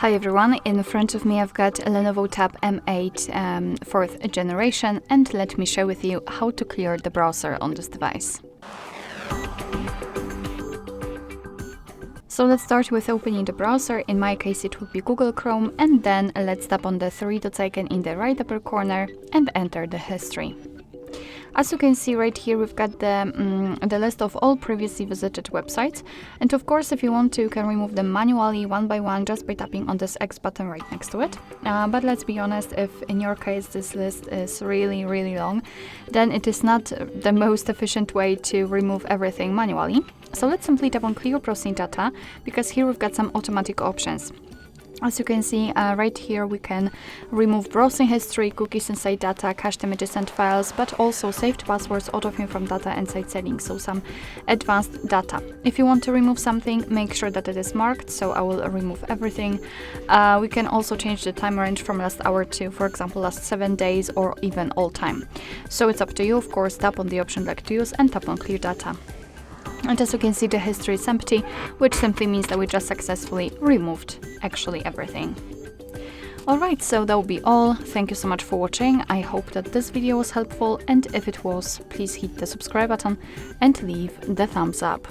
Hi everyone, in front of me I've got a LENOVO Tab M8 4th generation, and let me share with you how to clear the browser on this device. So let's start with opening the browser. In my case it would be Google Chrome, and then let's tap on the three dots icon in the right upper corner and enter the history. As you can see right here, we've got the list of all previously visited websites, and of course if you want to, you can remove them manually one by one just by tapping on this X button right next to it. But let's be honest, if in your case this list is really long, then it is not the most efficient way to remove everything manually. So let's simply tap on Clear Browsing Data, because here we've got some automatic options. As you can see right here, we can remove browsing history, cookies and site data, cached images and files, but also saved passwords, autofill from data and site settings, so some advanced data. If you want to remove something, make sure that it is marked, so I will remove everything. We can also change the time range from last hour to, for example, last 7 days or even all time. So it's up to you, of course. Tap on the option like to use and tap on Clear Data. And as you can see, the history is empty, which simply means that we just successfully removed actually everything. Alright, so that will be all. Thank you so much for watching. I hope that this video was helpful, and if it was, please hit the subscribe button and leave the thumbs up.